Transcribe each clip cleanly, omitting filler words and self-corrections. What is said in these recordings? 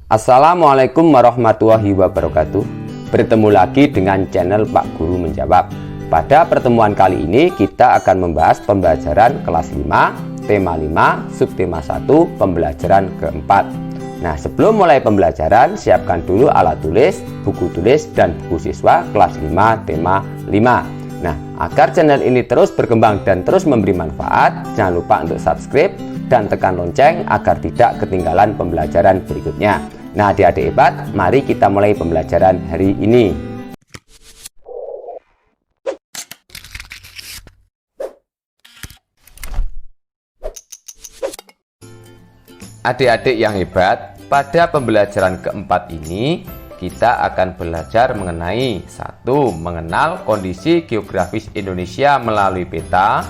Assalamualaikum warahmatullahi wabarakatuh. Bertemu lagi dengan channel Pak Guru Menjawab. Pada pertemuan kali ini kita akan membahas pembelajaran kelas 5, tema 5, subtema 1, pembelajaran keempat. Nah, sebelum mulai pembelajaran, siapkan dulu alat tulis, buku tulis, dan buku siswa kelas 5, tema 5. Nah, agar channel ini terus berkembang dan terus memberi manfaat, jangan lupa untuk subscribe dan tekan lonceng agar tidak ketinggalan pembelajaran berikutnya. Nah, adik-adik hebat, mari kita mulai pembelajaran hari ini. Adik-adik yang hebat, pada pembelajaran keempat ini kita akan belajar mengenai 1. Mengenal kondisi geografis Indonesia melalui peta.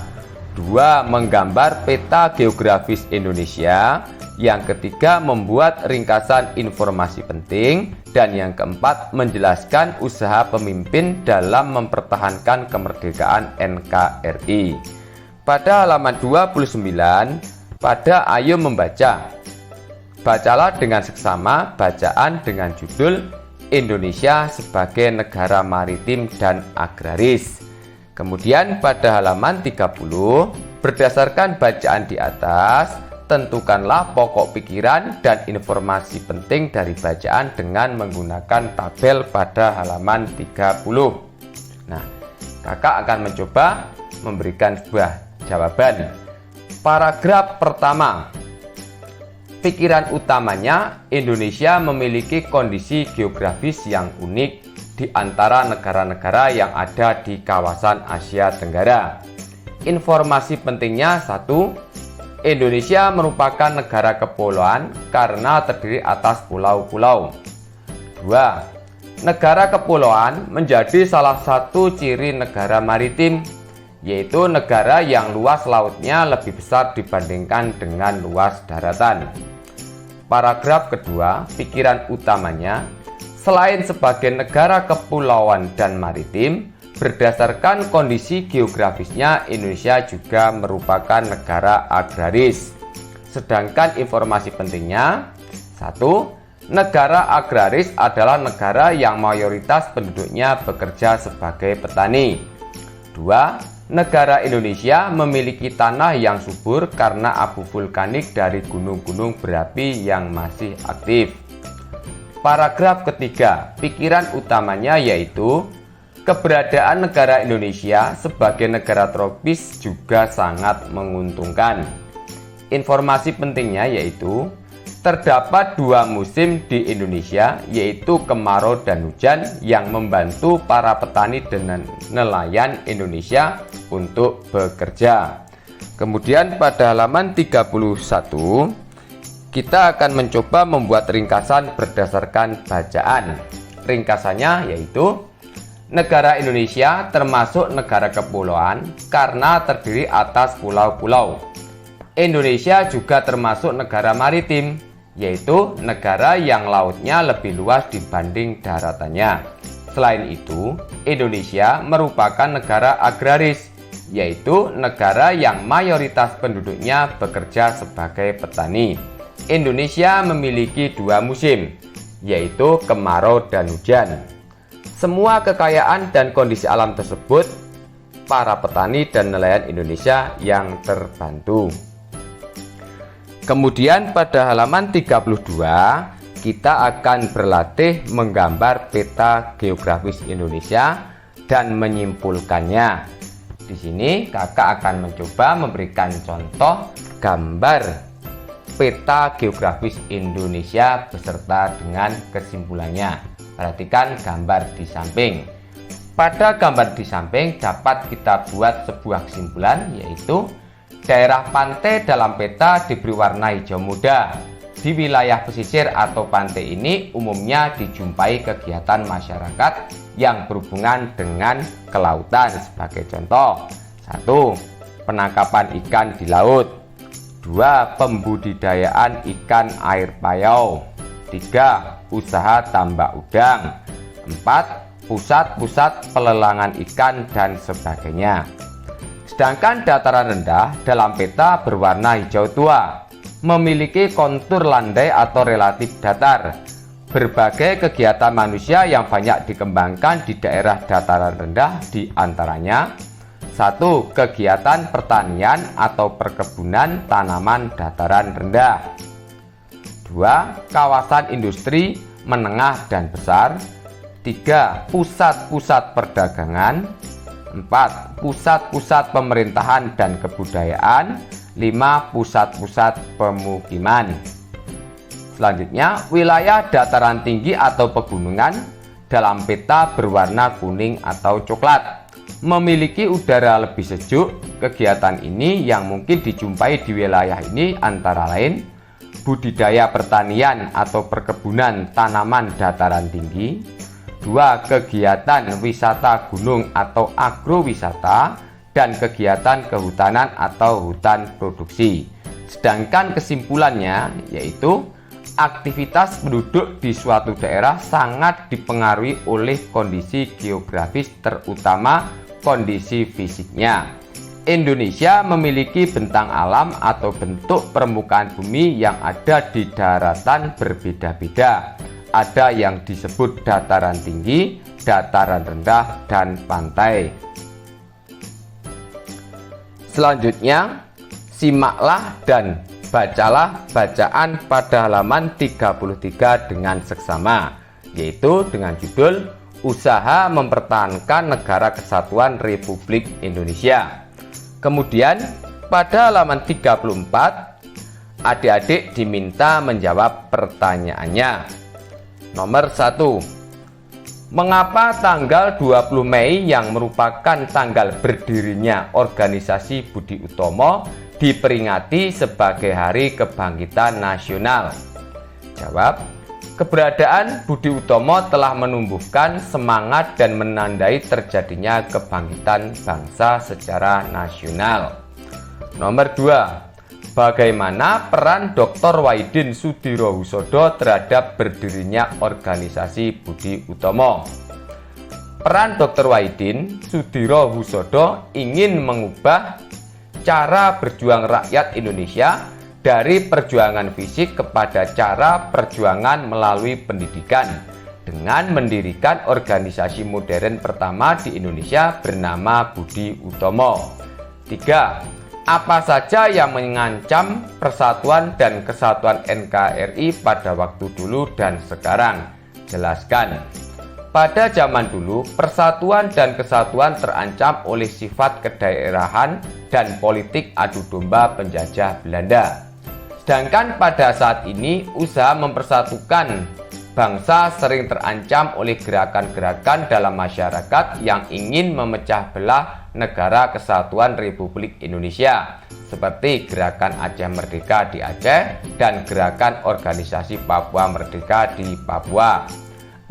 2. Menggambar peta geografis Indonesia. Yang ketiga, membuat ringkasan informasi penting. Dan yang keempat, menjelaskan usaha pemimpin dalam mempertahankan kemerdekaan NKRI. Pada halaman 29, pada Ayo Membaca, bacalah dengan seksama bacaan dengan judul Indonesia sebagai negara maritim dan agraris. Kemudian pada halaman 30, berdasarkan bacaan di atas, tentukanlah pokok pikiran dan informasi penting dari bacaan dengan menggunakan tabel pada halaman 30. Nah, kakak akan mencoba memberikan sebuah jawaban. Paragraf pertama. Pikiran utamanya, Indonesia memiliki kondisi geografis yang unik di antara negara-negara yang ada di kawasan Asia Tenggara. Informasi pentingnya 1. Indonesia merupakan negara kepulauan karena terdiri atas pulau-pulau. 2. Negara kepulauan menjadi salah satu ciri negara maritim, yaitu negara yang luas lautnya lebih besar dibandingkan dengan luas daratan. Paragraf kedua, pikiran utamanya, selain sebagai negara kepulauan dan maritim, berdasarkan kondisi geografisnya, Indonesia juga merupakan negara agraris. Sedangkan informasi pentingnya, 1. Negara agraris adalah negara yang mayoritas penduduknya bekerja sebagai petani. 2. Negara Indonesia memiliki tanah yang subur karena abu vulkanik dari gunung-gunung berapi yang masih aktif. Paragraf ketiga, pikiran utamanya yaitu keberadaan negara Indonesia sebagai negara tropis juga sangat menguntungkan. Informasi pentingnya yaitu terdapat 2 musim di Indonesia, yaitu kemarau dan hujan, yang membantu para petani dan nelayan Indonesia untuk bekerja. Kemudian pada halaman 31, kita akan mencoba membuat ringkasan berdasarkan bacaan. Ringkasannya yaitu, negara Indonesia termasuk negara kepulauan karena terdiri atas pulau-pulau. Indonesia juga termasuk negara maritim, yaitu negara yang lautnya lebih luas dibanding daratannya. Selain itu, Indonesia merupakan negara agraris, yaitu negara yang mayoritas penduduknya bekerja sebagai petani. Indonesia memiliki 2 musim, yaitu kemarau dan hujan. Semua kekayaan dan kondisi alam tersebut, para petani dan nelayan Indonesia yang terbantu. Kemudian pada halaman 32, kita akan berlatih menggambar peta geografis Indonesia dan menyimpulkannya. Di sini kakak akan mencoba memberikan contoh gambar peta geografis Indonesia beserta dengan kesimpulannya. Perhatikan gambar di samping. Pada gambar di samping dapat kita buat sebuah kesimpulan, yaitu daerah pantai dalam peta diberi warna hijau muda. Di wilayah pesisir atau pantai ini umumnya dijumpai kegiatan masyarakat yang berhubungan dengan kelautan. Sebagai contoh, 1. Penangkapan ikan di laut. 2. Pembudidayaan ikan air payau. 3. Usaha tambak udang. 4. Pusat-pusat pelelangan ikan dan sebagainya. Sedangkan dataran rendah dalam peta berwarna hijau tua. memiliki kontur landai atau relatif datar. Berbagai kegiatan manusia yang banyak dikembangkan di daerah dataran rendah diantaranya: 1. Kegiatan pertanian atau perkebunan tanaman dataran rendah. 2. Kawasan industri menengah dan besar. 3. Pusat-pusat perdagangan. 4. Pusat-pusat pemerintahan dan kebudayaan. 5. Pusat-pusat pemukiman. Selanjutnya, wilayah dataran tinggi atau pegunungan dalam peta berwarna kuning atau coklat memiliki udara lebih sejuk. Kegiatan ini yang mungkin dijumpai di wilayah ini antara lain budidaya pertanian atau perkebunan tanaman dataran tinggi. 2. Kegiatan wisata gunung atau agrowisata dan kegiatan kehutanan atau hutan produksi. Sedangkan kesimpulannya yaitu aktivitas penduduk di suatu daerah sangat dipengaruhi oleh kondisi geografis, terutama kondisi fisiknya. Indonesia memiliki bentang alam atau bentuk permukaan bumi yang ada di daratan berbeda-beda. Ada yang disebut dataran tinggi, dataran rendah, dan pantai. Selanjutnya, simaklah dan bacalah bacaan pada halaman 33 dengan seksama, yaitu dengan judul Usaha Mempertahankan Negara Kesatuan Republik Indonesia. Kemudian pada halaman 34, adik-adik diminta menjawab pertanyaannya. Nomor 1. Mengapa tanggal 20 Mei yang merupakan tanggal berdirinya organisasi Budi Utomo diperingati sebagai Hari Kebangkitan Nasional? Jawab, keberadaan Budi Utomo telah menumbuhkan semangat dan menandai terjadinya kebangkitan bangsa secara nasional. Nomor 2. Bagaimana peran Dr. Wahidin Sudirohusodo terhadap berdirinya organisasi Budi Utomo? Peran Dr. Wahidin Sudirohusodo ingin mengubah cara berjuang rakyat Indonesia dari perjuangan fisik kepada cara perjuangan melalui pendidikan dengan mendirikan organisasi modern pertama di Indonesia bernama Budi Utomo. 3. Apa saja yang mengancam persatuan dan kesatuan NKRI pada waktu dulu dan sekarang? Jelaskan. Pada zaman dulu, persatuan dan kesatuan terancam oleh sifat kedaerahan dan politik adu domba penjajah Belanda. Sedangkan pada saat ini, usaha mempersatukan bangsa sering terancam oleh gerakan-gerakan dalam masyarakat yang ingin memecah belah Negara Kesatuan Republik Indonesia, seperti Gerakan Aceh Merdeka di Aceh dan Gerakan Organisasi Papua Merdeka di Papua.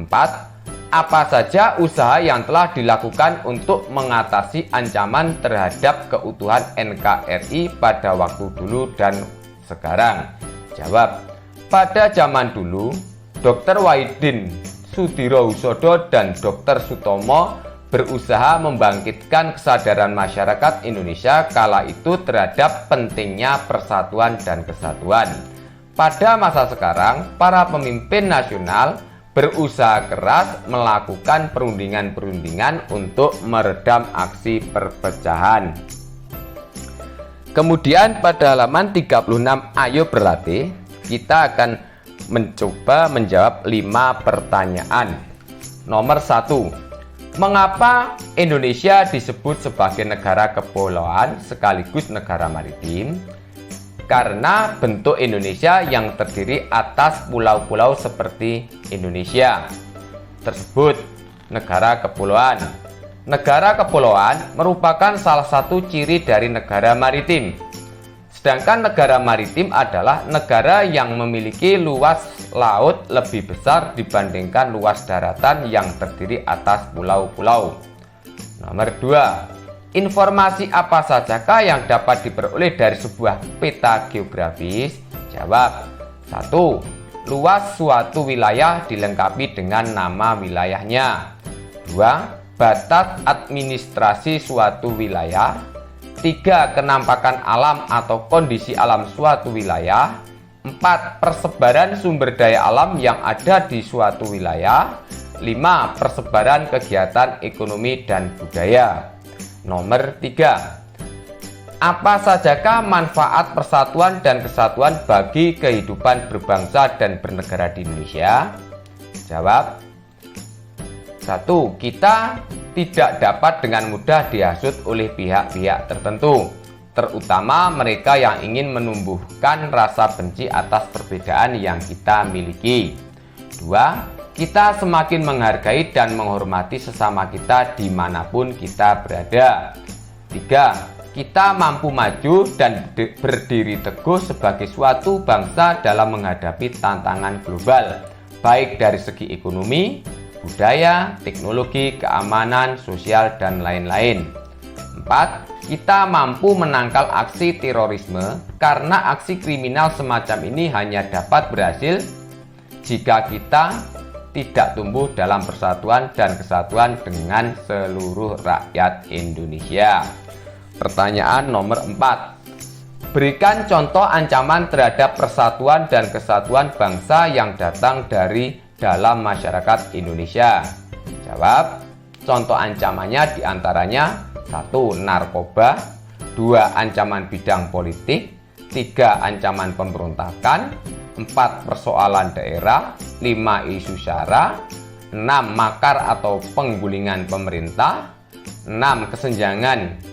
4. Apa saja usaha yang telah dilakukan untuk mengatasi ancaman terhadap keutuhan NKRI pada waktu dulu dan sekarang? Jawab, pada zaman dulu, Dr. Wahidin Sudirohusodo dan Dr. Sutomo berusaha membangkitkan kesadaran masyarakat Indonesia kala itu terhadap pentingnya persatuan dan kesatuan. Pada masa sekarang, para pemimpin nasional berusaha keras melakukan perundingan-perundingan untuk meredam aksi perpecahan. Kemudian pada halaman 36 Ayo Berlatih, kita akan mencoba menjawab 5 pertanyaan. Nomor 1. Mengapa Indonesia disebut sebagai negara kepulauan sekaligus negara maritim? Karena bentuk Indonesia yang terdiri atas pulau-pulau seperti Indonesia tersebut negara kepulauan. Negara kepulauan merupakan salah satu ciri dari negara maritim. Sedangkan negara maritim adalah negara yang memiliki luas laut lebih besar dibandingkan luas daratan yang terdiri atas pulau-pulau. Nomor 2. Informasi apa sajakah yang dapat diperoleh dari sebuah peta geografis? Jawab. 1. Luas suatu wilayah dilengkapi dengan nama wilayahnya. 2. Batas administrasi suatu wilayah. 3. Kenampakan alam atau kondisi alam suatu wilayah. 4. Persebaran sumber daya alam yang ada di suatu wilayah. 5. Persebaran kegiatan ekonomi dan budaya. Nomor 3. Apa sajakah manfaat persatuan dan kesatuan bagi kehidupan berbangsa dan bernegara di Indonesia? Jawab. 1. Kita tidak dapat dengan mudah dihasut oleh pihak-pihak tertentu, terutama mereka yang ingin menumbuhkan rasa benci atas perbedaan yang kita miliki. 2. Kita semakin menghargai dan menghormati sesama kita dimanapun kita berada. 3. Kita mampu maju dan berdiri teguh sebagai suatu bangsa dalam menghadapi tantangan global, baik dari segi ekonomi, budaya, teknologi, keamanan, sosial, dan lain-lain. 4. Kita mampu menangkal aksi terorisme karena aksi kriminal semacam ini hanya dapat berhasil jika kita tidak tumbuh dalam persatuan dan kesatuan dengan seluruh rakyat Indonesia. Pertanyaan nomor 4. Berikan contoh ancaman terhadap persatuan dan kesatuan bangsa yang datang dari dalam masyarakat Indonesia. Jawab. Contoh ancamannya diantaranya 1. Narkoba. 2. Ancaman bidang politik. 3. Ancaman pemberontakan. 4. Persoalan daerah. 5. Isu SARA. 6. Makar atau penggulingan pemerintah. 6. Kesenjangan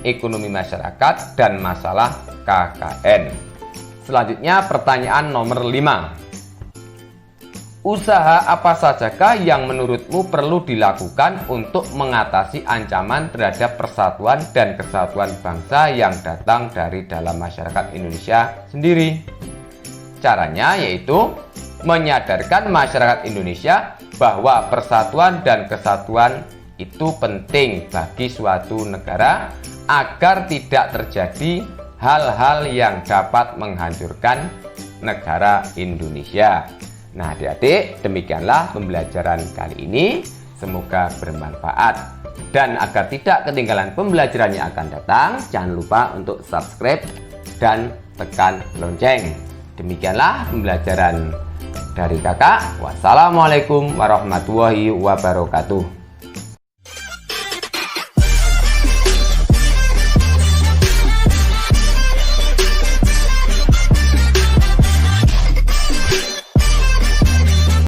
ekonomi masyarakat dan masalah KKN. Selanjutnya pertanyaan nomor 5. Usaha apa sajakah yang menurutmu perlu dilakukan untuk mengatasi ancaman terhadap persatuan dan kesatuan bangsa yang datang dari dalam masyarakat Indonesia sendiri? Caranya yaitu menyadarkan masyarakat Indonesia bahwa persatuan dan kesatuan itu penting bagi suatu negara agar tidak terjadi hal-hal yang dapat menghancurkan negara Indonesia. Nah, adik-adik, demikianlah pembelajaran kali ini. Semoga bermanfaat. Dan agar tidak ketinggalan pembelajaran yang akan datang, jangan lupa untuk subscribe dan tekan lonceng. Demikianlah pembelajaran dari kakak. Wassalamualaikum warahmatullahi wabarakatuh.